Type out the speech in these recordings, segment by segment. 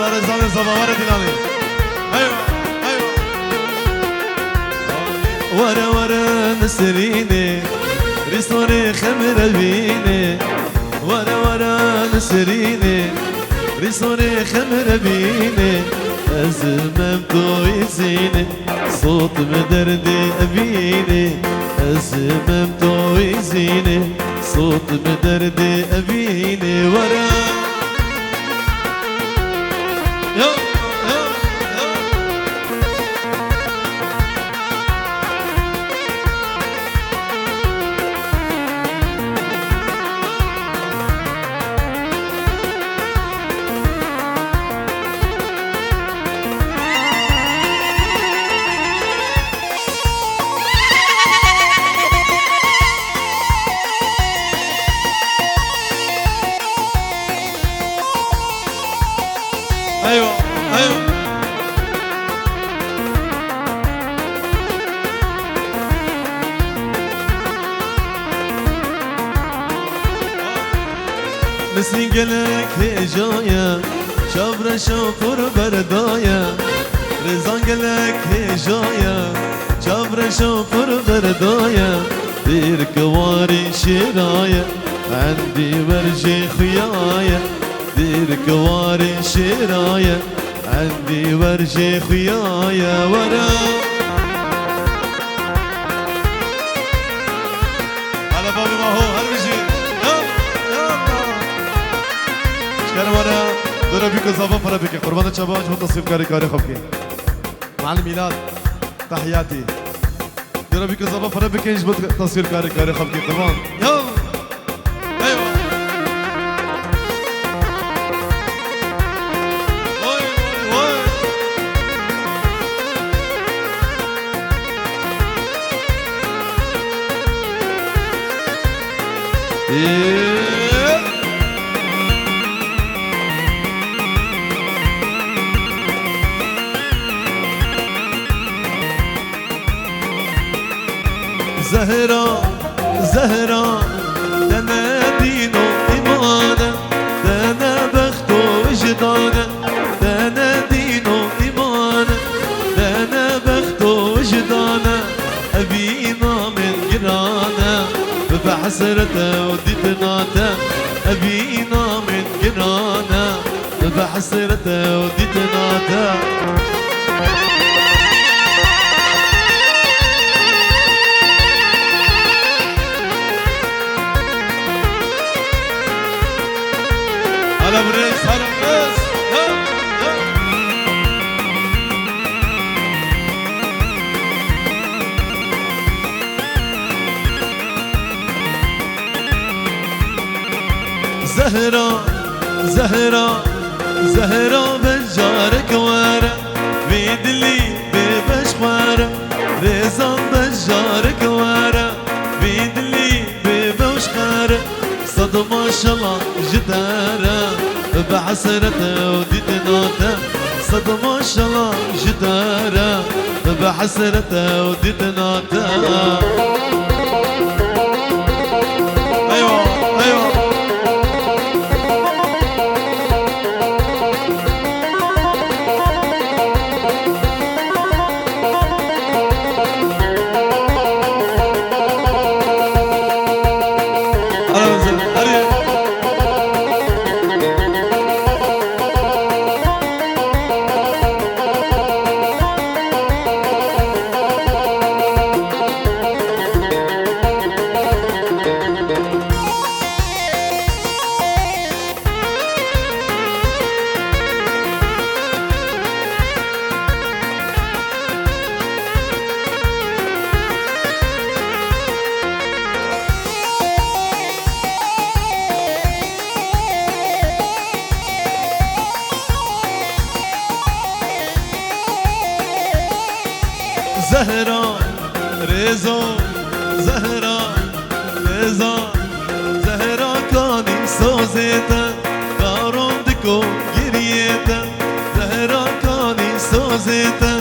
على رزان الزباوار دلاني. ايوه ايوه. ورا ورا نسريني ريسوني خمر بيني. ورا ورا نسريني ريسوني خمر بيني. أزمم تويزيني صوت مدردي أبيني. أزمم تويزيني صوت مدردي أبيني. ورا يو يو يو. ايوه ايوه. نسين قلك هجايا شبر شوفر بردايا. رزان قلك هجايا شبر شوفر بردايا. دير كواري شرايا عندي ورجي خيايا. دير كواري شرايا عندي ورجي خيايا. ورا على بابي ما هو هربجي شكرا. ورا دورا بيكو زابا فرا بيكي قربان الشباب جو تصوير كاري كاري خبكي مع الميلاد تحياتي. دورا بيكو زابا فرا بيكي جبت تصوير كاري كاري خبكي قربان. يلا ايوه. زهرة زهرة دنا دينو إيمانا. دنا بختو وجدانا. دنا دينو إيمانا. دنا بختو وجدانا. أبينا من جرانا بحسرته وديتناته. أبينا من جرانا بحسرته وديتناته. هلا بريس هلا بريس. زهرة زهرة زهرة بجارك ورا بيدلي ببشخوارة. رزان بجارك ورا بيدلي ببشخوارة. صد ما شاء الله جدارة بحسرته وديتناته. صد ما شاء الله جدارة بحسرته وديتناته. ايوه ايوه. زهرة رزا زهرة رزا زهرة كاني سوزيتا داروندكو جريتا. زهرة كاني سوزيتا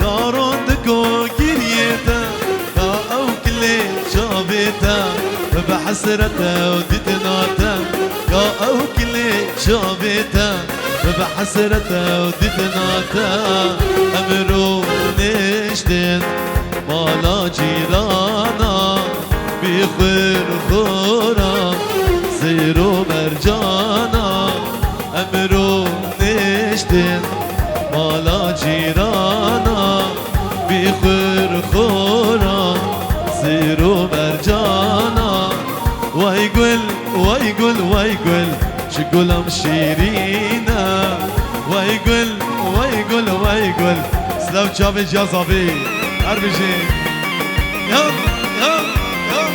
داروندكو جريتا. دا او كلي شابيتا بحسرتا وديتناتا. دا او كلي شابيتا بحسرته وديتناتا أمرو نشتن مالا جيرانا بخير خورا زيرو مرجانا أمرو نشتن مالا جيرانا بخير خورا زيرو مرجانا ويقول ويقول ويقول شقولهم شيرينا ويقول ويقول ويقول سلام شابي جازابي عربجي يلا يلا يلا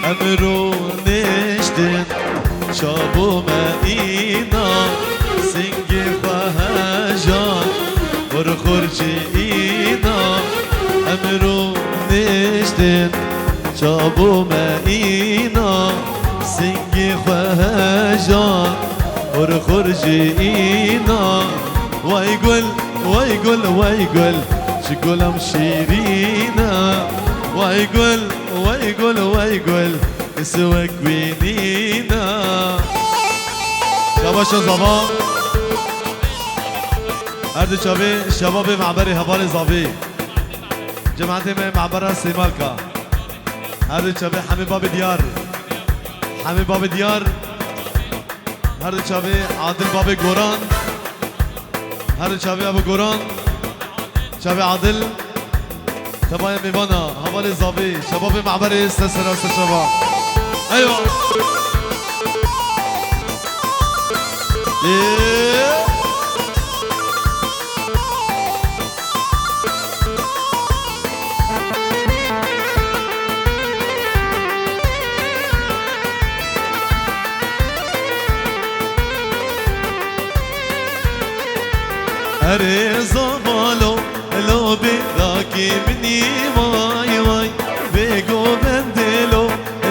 أمرو نشتن شابو مائنا سنگی فهجان ورخورجی اینا أمرو نشتن شابو مائنا سنگی فهجان ورخورجي إينا ويقول ويقول ويقول شقولهم شيرينا ويقول ويقول ويقول اسوك بينينا شباش زبا أرد شباب شباب معبري هبالي زابي جماعتي من معبر سيمالكا أرد شباب حمي باب ديار حمي باب ديار أرد شباب عادل باب قران أرد شباب أبو قران شباب عادل تبايا ميبانا هبالي زابي شباب معبري سلسلة شباب أيوة أريزا بالو لو براكي مني واي واي بيجو بندلو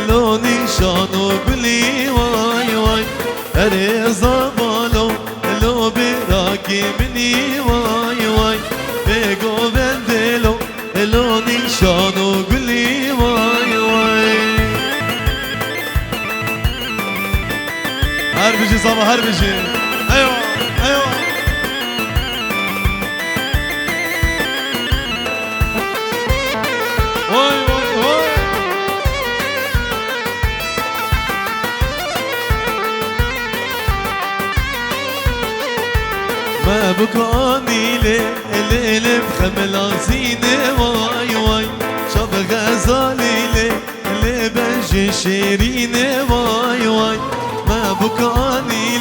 لو نشانو قولي واي واي أريزا بالو لو براكي مني واي واي بيجو بندلو لو نشانو قولي واي واي هربجي صبا هربجي أيوة أيوة ما بكاني ليلة بخمل زينة واي واي شاف غزالي ليلة بنجي شيرينة واي واي ما بكاني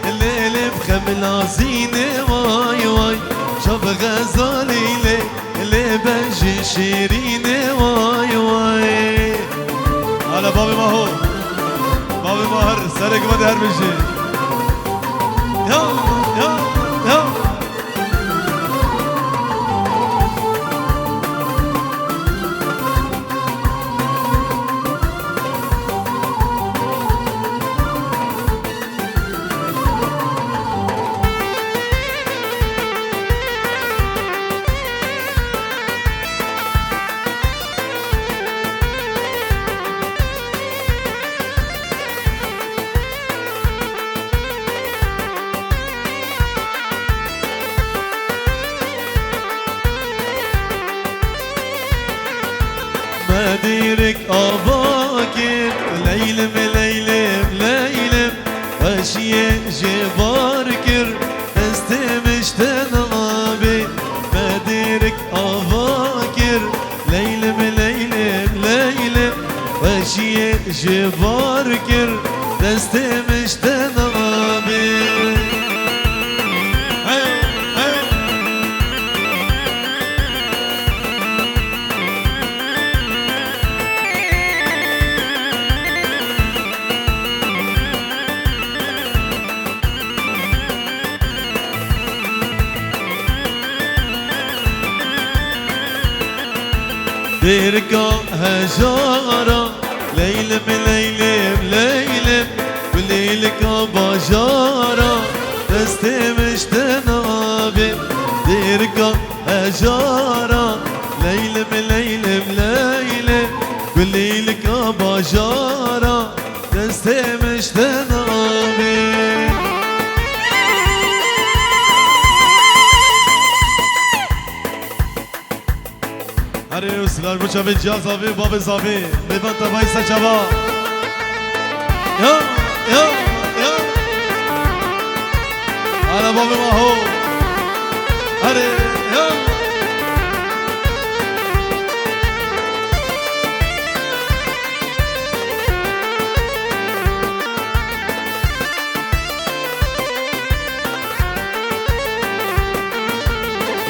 ليلة بخمل زينة واي واي شاف غزالي ليلة بنجي شيرينة واي واي هلا بابي ماهو بابي ماهر سرق مدي هربجي يلا يلا مديرك أباكر ليلم ليلم ليلم وشي جباركر استمش تنابي مديرك أباكر ليلم ليلم ليلم وشي جباركر استمش تنابي بركة هجارة ليلم ليلم ليلم لك باجارا دستمش تنابي ديرك أجارا ليلم ليلم ليلم قولي لك باجارا دستمش تنابي هري وسلام بچه جازاوی باب زاوی میبند تبایی سچوا یا یا یا على باب ما هو هري یا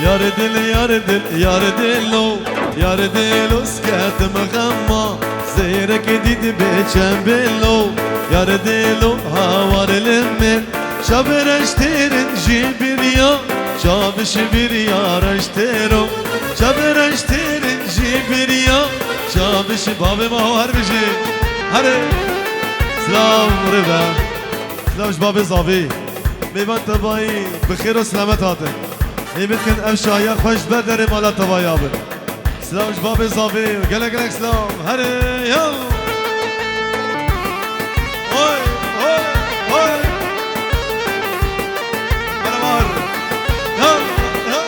يا ردل يا ردل يا ردلو يا ردلو سكات مغمى زيرك ديد بيتشم بلو يا ردلو هاور لمن شابر اشترن جيبريا شابش بريا رشترو شابر اشترن جيبريا شابش بابي ما هو هربجي هري سلام ربا سلامش بابي زابي ميبان تباي بخير وسلامت هاتن يمكن أمشايا خوش بدر مالا تبايابن سلام جباب زافي قلق لك سلام هري يلا هوي هوي هوي أنا مار يلا يلا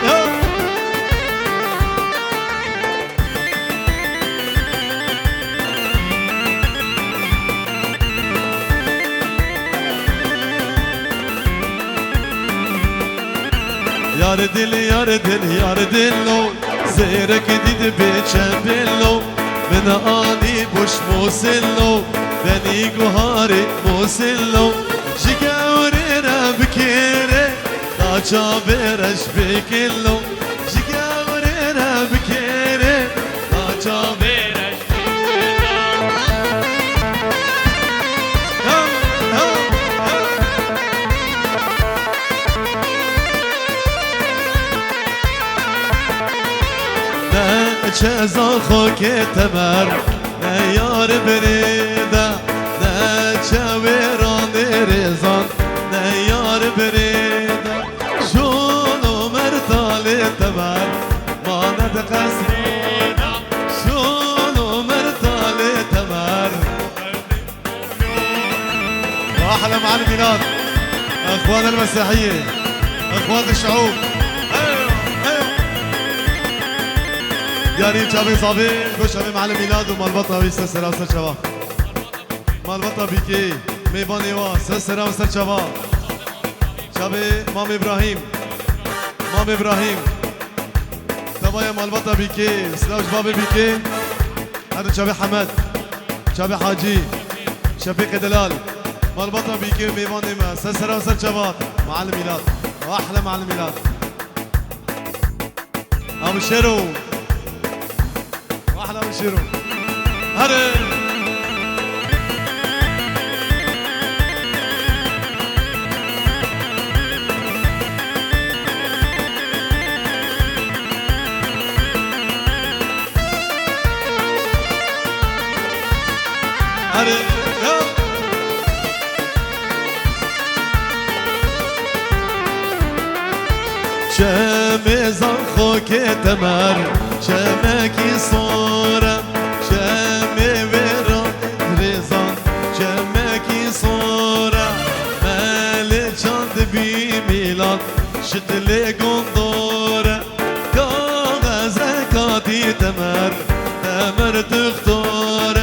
يلا يا ردل يا ردل يا ردلو زيرك ديد بيتشمبلو من آني بوش موسلو بني قهاري موسلو جيقاورينا بكيري تاجا بيرش بكيلو جيقاورينا بكيري تاجا بيرش چه خوک تمر نه یار بریده نه چه ویران ریزان نه یار بریده شونو مرتال تمر ماند قصریده شونو مرتال تمر واحلى مع الميلاد اخوان المسيحية اخوان الشعوب يعني شابي صابي كل شابي مع الميلاد ومالبطة ويسسر وسر شباب مالبطة بيكي ميباني وا سسر وسر شباب شابي مام إبراهيم مام إبراهيم تبايا مالبطة بيكي سلاو شبابي بيكي هذا شابي حمد شابي حاجي شفيق دلال مالبطة بيكي ميباني ما سسر وسر شباب مع الميلاد واحلى مع الميلاد أبو شيرو احلى من شيرو هري هري شمزان خوك تمر شمكي صورة شمي وران رزان شمكي صورة مالي چاند بي ميلاد شتلي قندورة كاغزة كاتي تمر تمر تختار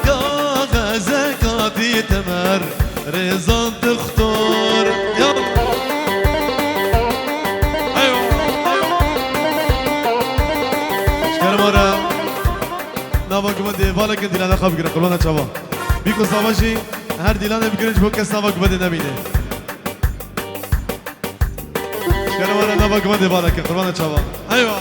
كاغزة كاتي تمر رزان تختار يلا ناوا كمان ديفالا كن ديلانا خاف كنا قربانا شباب بيكو ساماشي هر ديلانا بيكونش بوكس ناوا كمان نمينه كنا ورا ناوا كمان ديفالا كن قربانا شباب ايوه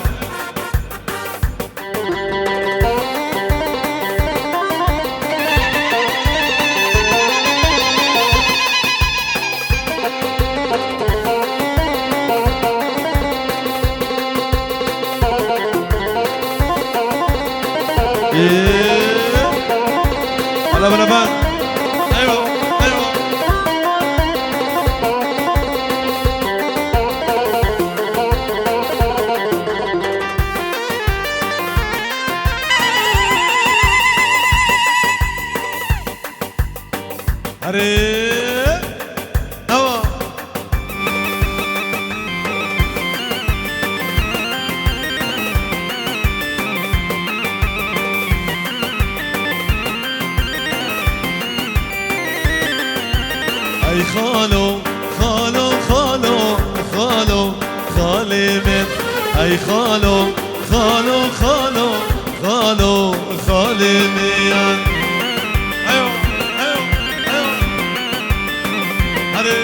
هلا بنبات ايوه ايوه هري هوا اي خالو خالو خالو خالو خالي من اي خالو خالو خالو خالو خالي من ايوه ايوه ايوه هري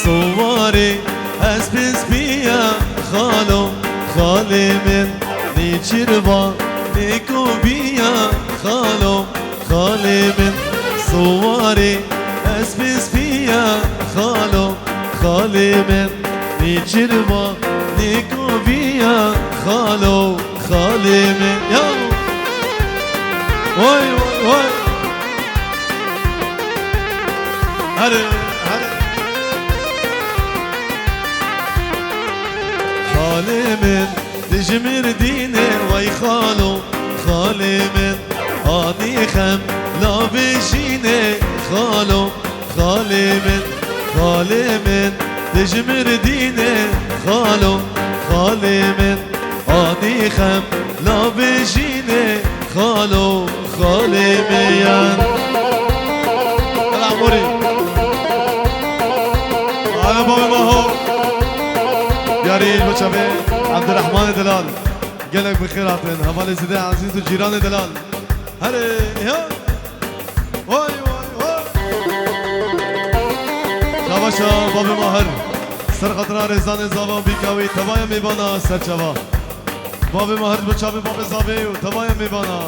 صواري اسبس بيا خالو خالي من نيشربا نيكو بيا خالو خالي من صواري اسبس بيا خالو خالي من نيشربا نيكو بيا خالو خالي من يا واي واي واي هري هري خالي من تجمر ديني وي خالو خالي من اني خم لا بجيني خالو خالي من تجمر ديني خالو خالي من اني خم لا بجيني خالو خالي من العموري على بابا ما هو يا ريت بشبه عبد الرحمن دلال قالك بخير عطين هبالي زيدان عزيز وجيران دلال هري يا واي واي واي شاباشا بابي ماهر سر خطرا رزان زابا بيكاوي تبايا ميبانا سر شبا بابي ماهر بچابي بابي زابي تبايا ميبانا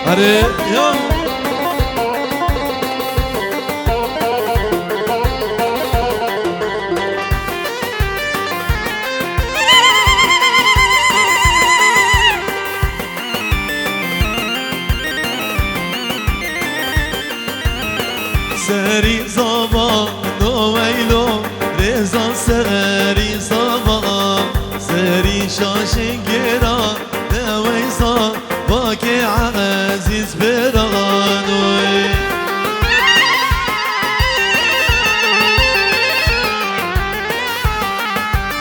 هري يا سري زبا نويلو رزا سري زبا سري شاشنجرا نويزا باكي عزيز برانوي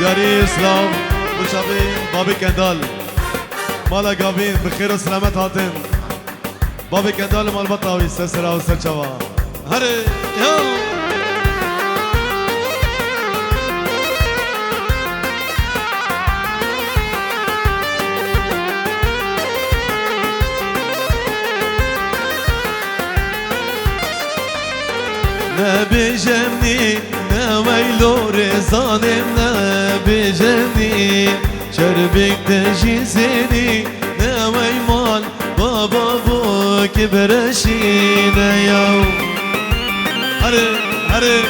ياري اسلام وشابي بابي كندال مالا قابين بخير وسلامت هاتين بابي كندال مال بطاوي سسرا وسرچوا هري يلا نبجمني نويلو رزانم نبجمني شربك تجيزني نوي مال بابا بو كبرشين يوم هري هري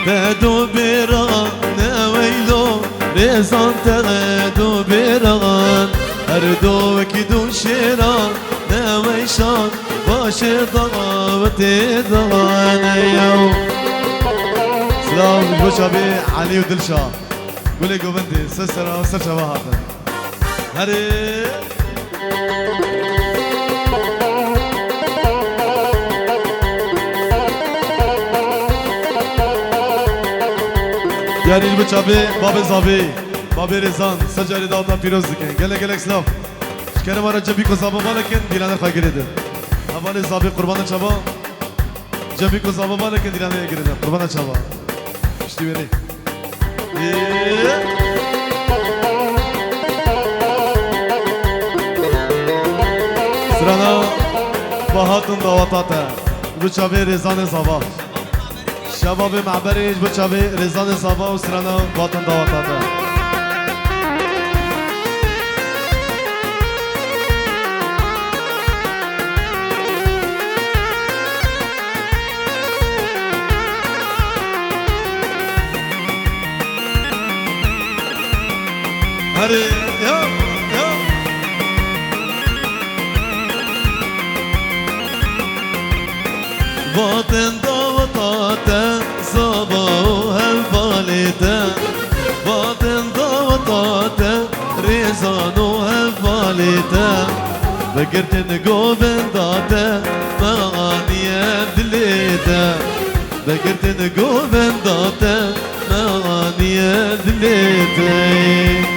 بدو برا نويلو رزان تغدو بران اردو وكدو شيران نويشان باش ضغوتي ضغان يوم سلام بوشابي علي ودلشا قولي قوبندي سسرا وسرشا واحدا هري یاری بچابه باب زابی باب رزان سجاری داوتا پیروز دکن گله گله اسلام شکر ما را جبی کو زابا بالکن دیلانه خواهی گریده اول زابی قربان چابا جبی کو زابا بالکن دیلانه گریده قربان چابا اشتی بری سرانا باهاتون داوتاته بچابه رزان زابا شباب معبریج بچابه رزان زابا و سرانا باتن داوتاته هري يا يا باطن ضوطاته صباها الفاليته باطن ضوطاته ريزانوها الفاليته فكرت نقوبن ضاته مغانية دليته فكرت نقوبن ضاته مغانية دليته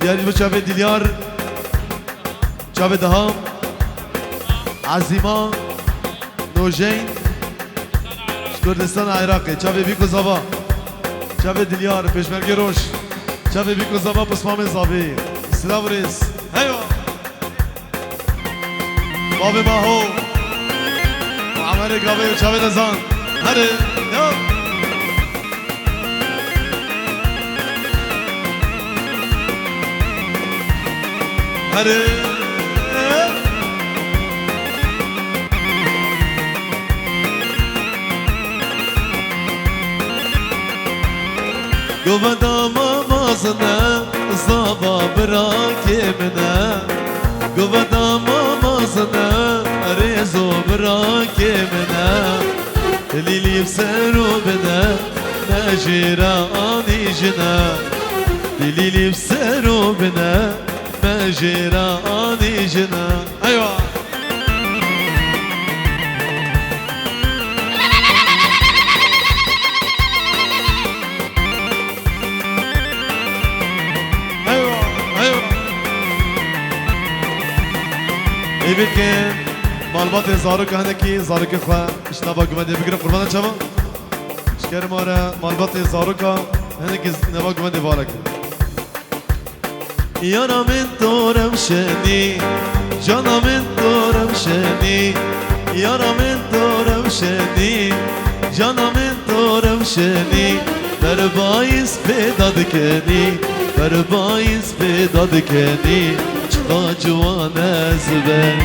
یاری بچه دیلیار چاوه دهام عزیما نوجین کردستان عراقی چاوه بیکو زبا چاوه دیلیار پشمرگی روش چاوه بیکو زبا پسمام زابی سلام ریس هیو باب ماهو عمر گاوه چاوه دزان هره یو هره قوة مامازنا صابا براكي منا قوة مامازنا ريزو براكي منا اللي بسرو بنا ماجرا اني جنا اللي بسرو بنا ماجرا اني جنا ايوه بكن مالبات زارك هنكي زارك خا اشتبا قمدي بقرب قربانا شبا شكر مارا مالبات زارك هنكي نبا قمدي بارك يانا من دورم شني جانا من دورم شني يانا من دورم شني جانا من دورم شني بربايس بداد كني بربايس بداد كني جوانا زبان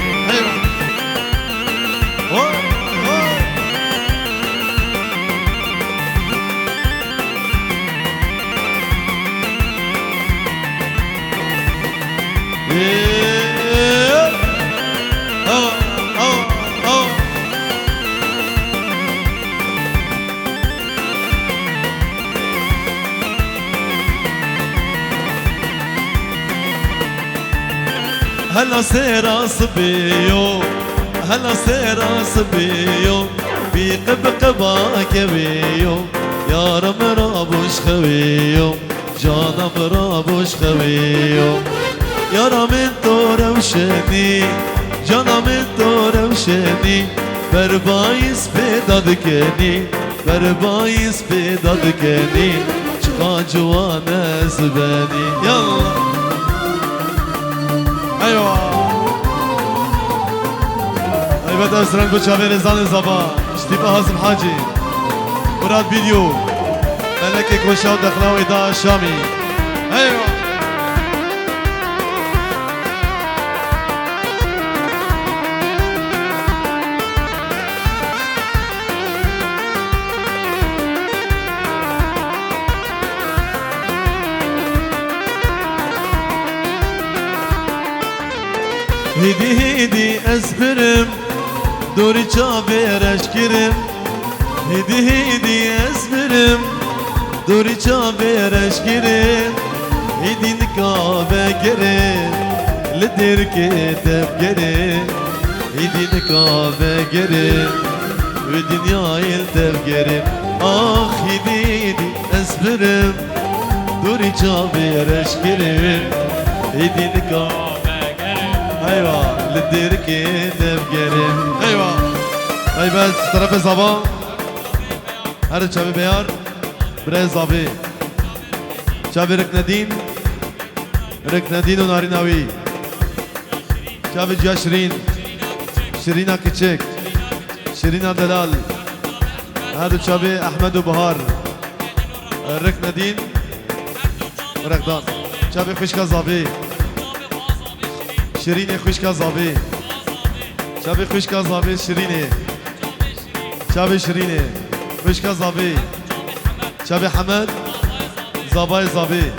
هلا سيرا صبيو هلا سيرا صبيو بيقب قباك بيو يا رب رابوش خويو جانا برابوش خويو يا رب من دور وشني جانا من دور وشني بربايس بدادكني بربايس بدادكني شقا جوانا زباني يلا ايوه ايوه اسران بچاوه رزان زبا اشتباه حازم حاجي مراد فيديو ملكي كوشاو دخلاوي دا شامي ايوه هيدي هيدي اسبرم دوري چاوه رشكرم هيدي هيدي اسبرم دوري چاوه رشكرم هيدي نكابه گرم لدر كتب گرم هيدي نكابه گرم ودنيا يلتب گرم آخ هيدي هيدي اسبرم دوري چاوه رشكرم هيدي نكابه ايوه للدير كده بقرم ايوه طيب بس طرف زبا هر شباب بيار برای زابي شباب رك ندين وناريناوي شباب جا شيرينا كيتشك شيرينا دلال هذا شباب احمد وبهار رك ندين ورقدان شباب خشكا زابي شيريني خوشكا زابي شابي خوشكا زابي شيريني شابي شيريني فشكا زابي شابي حمد زاباي زابي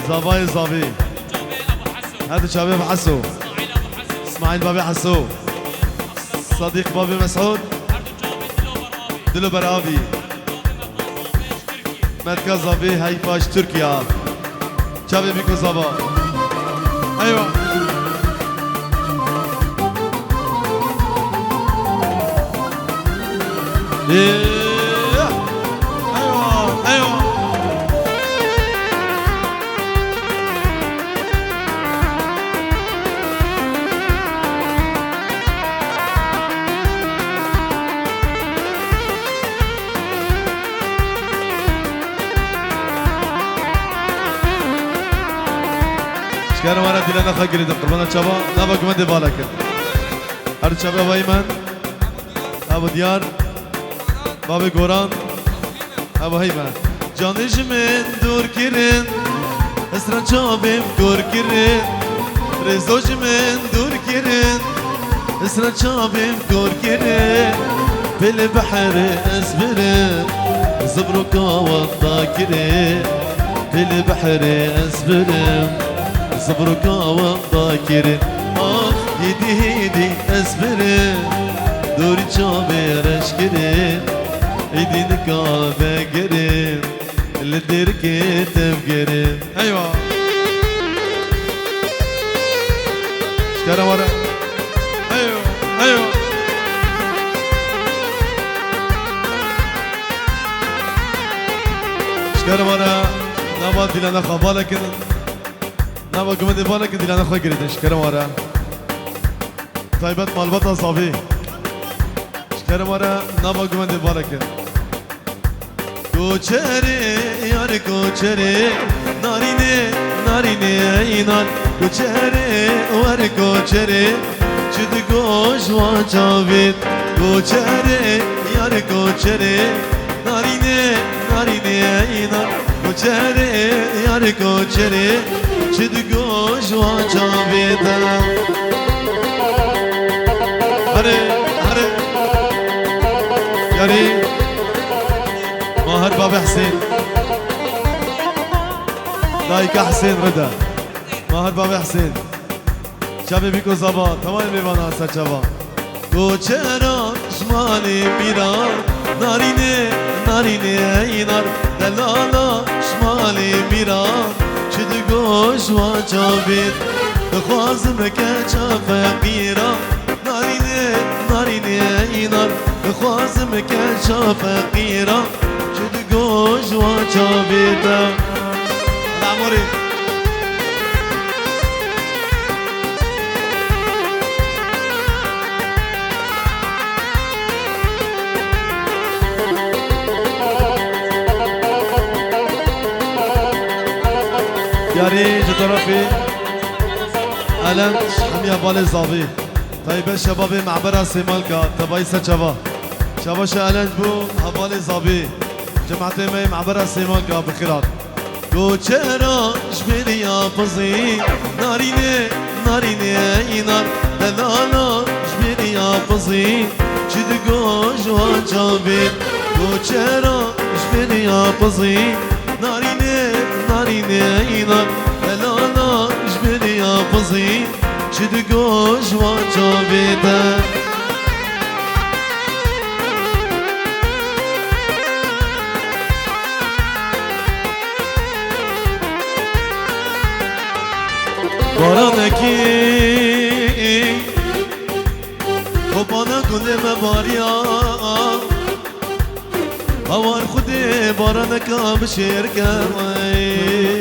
زاباي زابي هذا شابي ابو حسو اسماعيل بابي حسو صديق بابي مسعود دلو برابي مركز زابي هيفاش تركيا شابي بيكو زابا ايوه ايوه ايوه كانوا وانا دلنا خاقري قربنا شباب نابك مدي بالك هر شباب ايمن ابو ديار بابي قران ابو هيمن جانش من دور كرين اسرا شابم دور كرين رزوج من دور كرين اسرا شابم دور كرين في البحر اسبرين زبرك والذاكرين في البحر اسبرين صبرك وضاكرين يدي هيدي اسبرين دوري شابير اشكرين يدي نكابة قرين اللي دركي تفقرين ايوه اشكرا ورا ايوه ايوه اشكرا ورا نبات لنا خبالك نبا قمدي بالك دي لنا خوي قريت شكرا ورا طيبت مالبطة صافي شكرا ورا نبا قمدي بالك کوچری یار کوچری نارینه نارینه اینان کوچری ور کوچری چد گوش و چاوید کوچری یار کوچری نارینه نارینه اینان کوچری یار کوچری چد گوش و چاوید هره هره یاری ماهر بابا حسين دايكا حسين رضا ماهر بابا حسين شابي بيكو زبا تمام بيبانا هسا شبا کوچرا شمالي ميران ناريني ناريني اينار دلالا شمالي ميران شد گوش و چابید بخوازم که چا فقیرا ناريني ناريني اينار بخوازم که چا فقیرا گوش و چابیتا العموري ياري جطرفي ألم حمية بالي زابي طيب شبابي معبرة سيمالكا تبايسة شبا شبا شألنج بو هبالي زابي جماعتي مي معبرة سيمانكا بخيرات کوچرا شبيلي يا فزي ناريني ناريني اينار دلالا شبيلي يا فزي چد گوش و چابید کوچرا شبيلي يا فزي ناريني ناريني اينار دلالا شبيلي يا فزي چد گوش و چابید بارانکی خوبانا کنم باریا هوار خودی بارانکا بشیر کمی